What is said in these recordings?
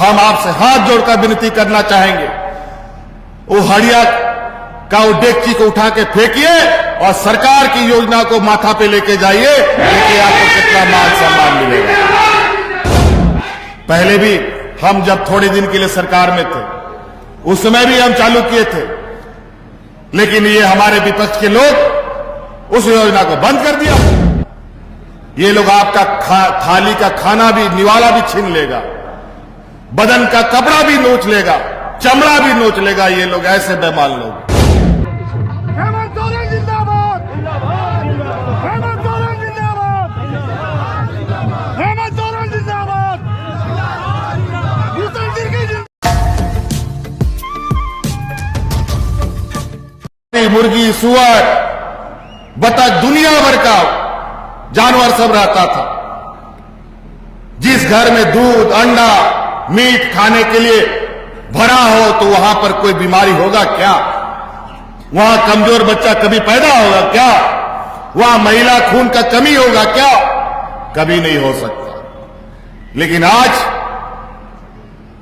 हम आपसे हाथ जोड़कर विनती करना चाहेंगे, वो हड़िया का वो डेगची को उठा के फेंकिए और सरकार की योजना को माथा पे लेके जाइए, देखिए आपको कितना मान सम्मान मिलेगा। पहले भी हम जब थोड़े दिन के लिए सरकार में थे, उस समय भी हम चालू किए थे, लेकिन ये हमारे विपक्ष के लोग उस योजना को बंद कर दिया। ये लोग आपका थाली का खाना भी, निवाला भी छीन लेगा, बदन का कपड़ा भी नोच लेगा, चमड़ा भी नोच लेगा। ये लोग ऐसे बेईमान लोग। हेमंत सोरेन जिंदाबाद, हेमंत सोरेन जिंदाबाद, हेमंत सोरेन जिंदाबाद, भूषण सिंह की जिंदाबाद। मुर्गी, सुअर, बतख, दुनिया भर का जानवर सब रहता था। जिस घर में दूध, अंडा, मीट खाने के लिए भरा हो तो वहां पर कोई बीमारी होगा क्या? वहां कमजोर बच्चा कभी पैदा होगा क्या? वहां महिला खून का कमी होगा क्या? कभी नहीं हो सकता। लेकिन आज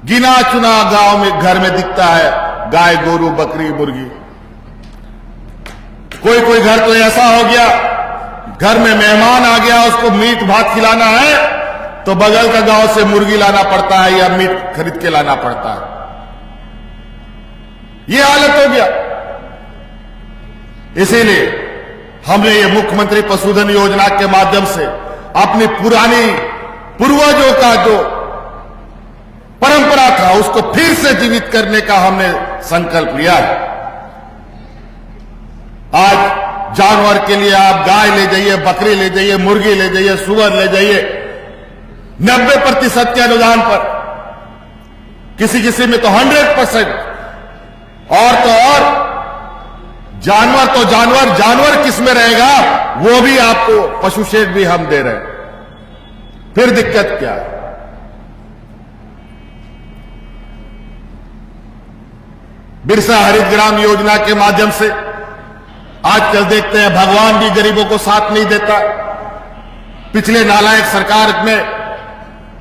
गिना चुना गांव में घर में दिखता है गाय, गोरू, बकरी, मुर्गी। कोई कोई घर तो ऐसा हो गया, घर में मेहमान आ गया, उसको मीट भात खिलाना है तो बगल का गांव से मुर्गी लाना पड़ता है या मीट खरीद के लाना पड़ता है। ये हालत हो गया। इसीलिए हमने ये मुख्यमंत्री पशुधन योजना के माध्यम से अपनी पुरानी पूर्वजों का जो परंपरा था उसको फिर से जीवित करने का हमने संकल्प लिया है। आज जानवर के लिए आप गाय ले जाइए, बकरी ले जाइए, मुर्गी ले जाइए, सुअर ले जाइए, 90% के अनुदान पर, किसी किसी में तो 100%। और तो और जानवर जानवर किस में रहेगा वो भी आपको पशु शेड भी हम दे रहे हैं। फिर दिक्कत क्या है? बिरसा हरित ग्राम योजना के माध्यम से आजकल देखते हैं भगवान भी गरीबों को साथ नहीं देता। पिछले नालायक सरकार में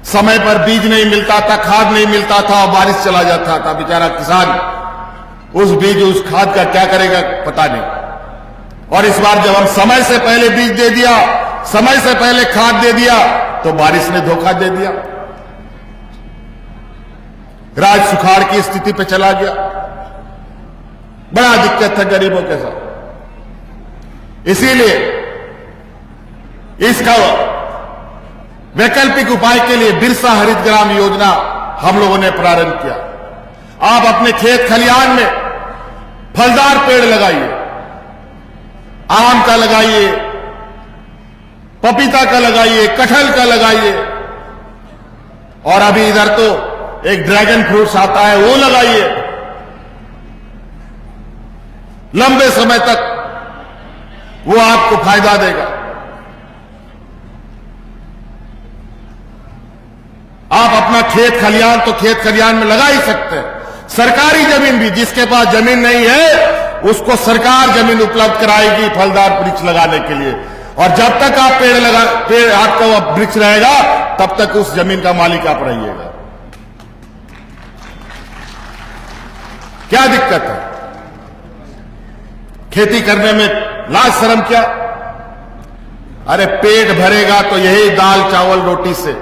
समय पर बीज नहीं मिलता था, खाद नहीं मिलता था और बारिश चला जाता था। बेचारा किसान उस बीज, उस खाद का क्या करेगा पता नहीं। और इस बार जब हम समय से पहले बीज दे दिया, समय से पहले खाद दे दिया तो बारिश ने धोखा दे दिया, राज्य सुखाड़ की स्थिति पे चला गया। बड़ा दिक्कत है गरीबों के साथ। इसीलिए इसका वैकल्पिक उपाय के लिए बिरसा हरित ग्राम योजना हम लोगों ने प्रारंभ किया। आप अपने खेत खलिहान में फलदार पेड़ लगाइए, आम का लगाइए, पपीता का लगाइए, कटहल का लगाइए, और अभी इधर तो एक ड्रैगन फ्रूट्स आता है वो लगाइए। लंबे समय तक वो आपको फायदा देगा। आप अपना खेत खलिहान तो खेत खलिहान में लगा ही सकते हैं। सरकारी जमीन भी, जिसके पास जमीन नहीं है उसको सरकार जमीन उपलब्ध कराएगी फलदार वृक्ष लगाने के लिए। और जब तक आप पेड़ आपका वृक्ष रहेगा तब तक उस जमीन का मालिक आप रहिएगा। क्या दिक्कत है? खेती करने में लाज शर्म क्या? अरे पेट भरेगा तो यही दाल चावल रोटी से,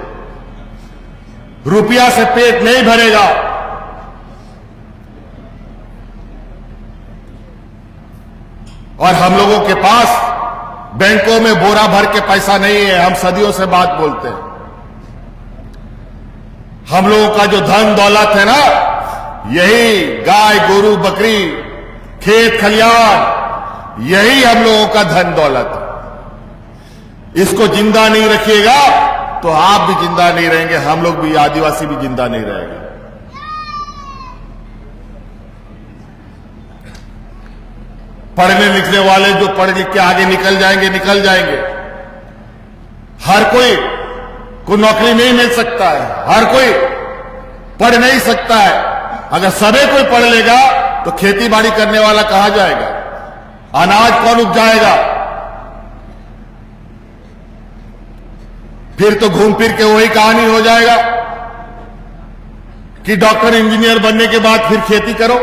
रुपया से पेट नहीं भरेगा। और हम लोगों के पास बैंकों में बोरा भर के पैसा नहीं है। हम सदियों से बात बोलते हैं। हम लोगों का जो धन दौलत है ना, यही गाय, गोरू, बकरी, खेत खलिहान, यही हम लोगों का धन दौलत है। इसको जिंदा नहीं रखिएगा तो आप भी जिंदा नहीं रहेंगे, हम लोग भी, आदिवासी भी जिंदा नहीं रहेंगे। पढ़ने लिखने वाले जो पढ़ लिख के आगे निकल जाएंगे। हर कोई को नौकरी नहीं मिल सकता है, हर कोई पढ़ नहीं सकता है। अगर सभी कोई पढ़ लेगा तो खेती बाड़ी करने वाला कहां जाएगा? अनाज कौन उपजाएगा? फिर तो घूम फिर के वही कहानी हो जाएगा कि डॉक्टर इंजीनियर बनने के बाद फिर खेती करो,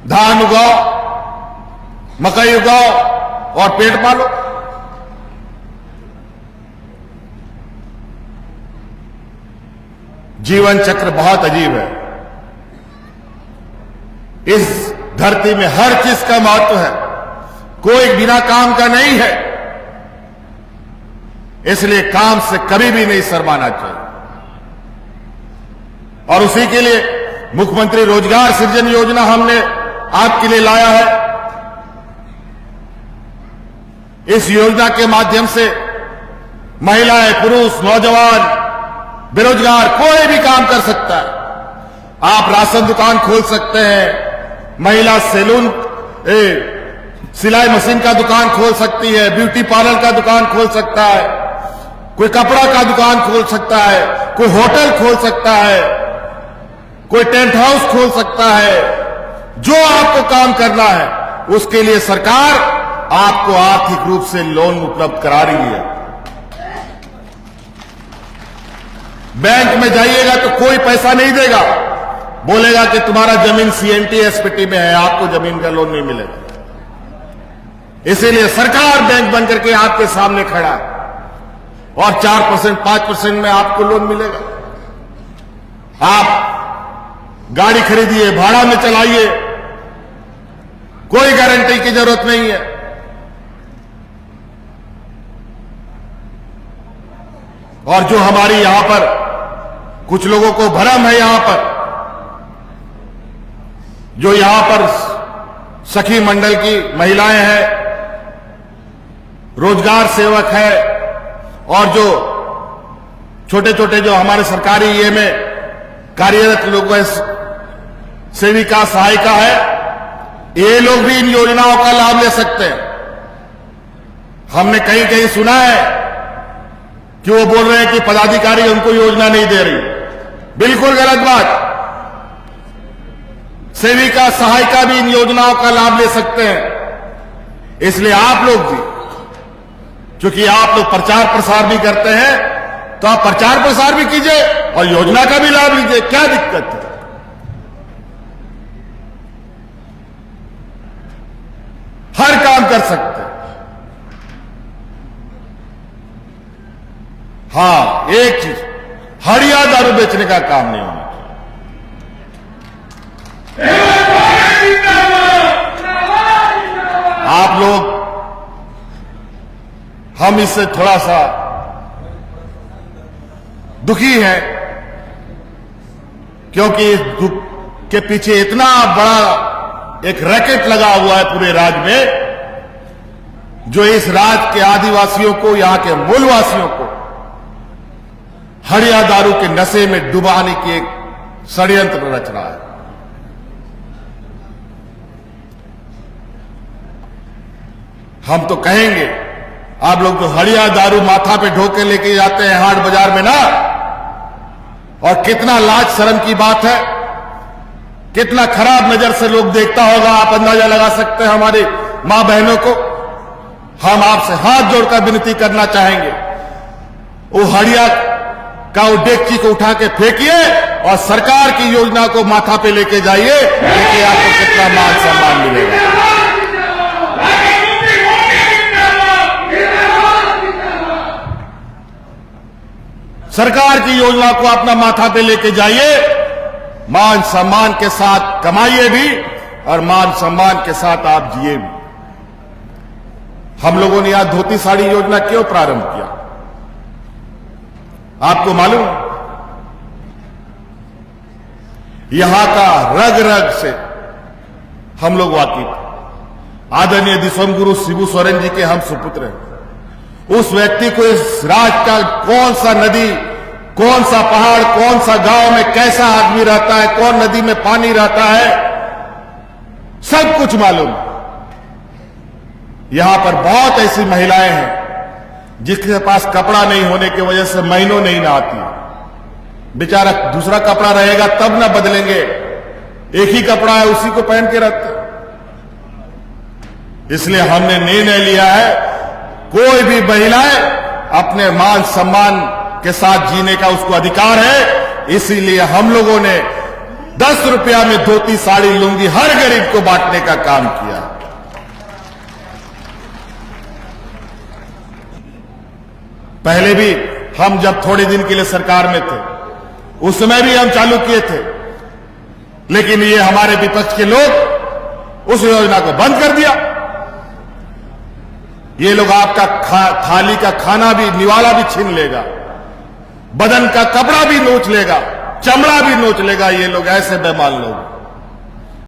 धान उगाओ, मकई उगाओ और पेट पालो। जीवन चक्र बहुत अजीब है। इस धरती में हर चीज का महत्व है, कोई बिना काम का नहीं है, इसलिए काम से कभी भी नहीं शर्माना चाहिए। और उसी के लिए मुख्यमंत्री रोजगार सृजन योजना हमने आपके लिए लाया है। इस योजना के माध्यम से महिलाएं, पुरुष, नौजवान, बेरोजगार कोई भी काम कर सकता है। आप राशन दुकान खोल सकते हैं, महिला सैलून, सिलाई मशीन का दुकान खोल सकती है, ब्यूटी पार्लर का दुकान खोल सकता है, कोई कपड़ा का दुकान खोल सकता है, कोई होटल खोल सकता है, कोई टेंट हाउस खोल सकता है। जो आपको काम करना है उसके लिए सरकार आपको आर्थिक रूप से लोन उपलब्ध करा रही है। बैंक में जाइएगा तो कोई पैसा नहीं देगा, बोलेगा कि तुम्हारा जमीन सीएनटी एसपीटी में है, आपको जमीन का लोन नहीं मिलेगा। इसीलिए सरकार बैंक बन करके आपके सामने खड़ा है और 4%, 5% में आपको लोन मिलेगा। आप गाड़ी खरीदिए, भाड़ा में चलाइए, कोई गारंटी की जरूरत नहीं है। और जो हमारी यहां पर कुछ लोगों को भ्रम है, यहां पर जो यहां पर सखी मंडल की महिलाएं हैं, रोजगार सेवक है, और जो छोटे छोटे जो हमारे सरकारी ये में कार्यरत लोग हैं, सेविका सहायिका है, ये लोग भी इन योजनाओं का लाभ ले सकते हैं। हमने कहीं कहीं सुना है कि वो बोल रहे हैं कि पदाधिकारी उनको योजना नहीं दे रही। बिल्कुल गलत बात। सेविका सहायिका भी इन योजनाओं का लाभ ले सकते हैं। इसलिए आप लोग भी, क्योंकि आप लोग प्रचार प्रसार भी करते हैं, तो आप प्रचार प्रसार भी कीजिए और योजना का भी लाभ लीजिए। क्या दिक्कत है? हर काम कर सकते हैं। हां, एक चीज, हड़िया दारू बेचने का काम नहीं होना चाहिए। आप लोग, हम इससे थोड़ा सा दुखी हैं, क्योंकि इस दुख के पीछे इतना बड़ा एक रैकेट लगा हुआ है पूरे राज्य में, जो इस राज्य के आदिवासियों को, यहां के मूलवासियों को हड़िया दारू के नशे में डुबाने की एक षड्यंत्र रच रहा है। हम तो कहेंगे, आप लोग तो हड़िया दारू माथा पे ढोके लेके जाते हैं हाट बाजार में ना, और कितना लाज शर्म की बात है, कितना खराब नजर से लोग देखता होगा, आप अंदाजा लगा सकते हैं हमारी मां बहनों को। हम आपसे हाथ जोड़कर विनती करना चाहेंगे, वो हड़िया का वो डेगची को उठा के फेंकिए और सरकार की योजना को माथा पे लेके जाइए, देखिए आपको कितना मान सम्मान मिलेगा। सरकार की योजना को अपना माथा पे लेके जाइए, मान सम्मान के साथ कमाइए भी और मान सम्मान के साथ आप जिए भी। हम लोगों ने यहां धोती साड़ी योजना क्यों प्रारंभ किया, आपको मालूम? यहां का रग रग से हम लोग वाकिफ। आदरणीय दिसोमगुरु शिबू सोरेन जी के हम सुपुत्र हैं। उस व्यक्ति को इस राज्य का कौन सा नदी, कौन सा पहाड़, कौन सा गांव में कैसा आदमी रहता है, कौन नदी में पानी रहता है, सब कुछ मालूम है। यहां पर बहुत ऐसी महिलाएं हैं जिसके पास कपड़ा नहीं होने की वजह से महीनों नहीं नहाती। बेचारा दूसरा कपड़ा रहेगा तब ना बदलेंगे, एक ही कपड़ा है उसी को पहन के रखते। इसलिए हमने निर्णय लिया है, कोई भी महिलाएं अपने मान सम्मान के साथ जीने का उसको अधिकार है, इसीलिए हम लोगों ने 10 रुपया में धोती साड़ी लुंगी हर गरीब को बांटने का काम किया। पहले भी हम जब थोड़े दिन के लिए सरकार में थे उस समय भी हम चालू किए थे, लेकिन ये हमारे विपक्ष के लोग उस योजना को बंद कर दिया। ये लोग आपका थाली का खाना भी, निवाला भी छीन लेगा, बदन का कपड़ा भी नोच लेगा, चमड़ा भी नोच लेगा। ये लोग ऐसे बेईमान लोग।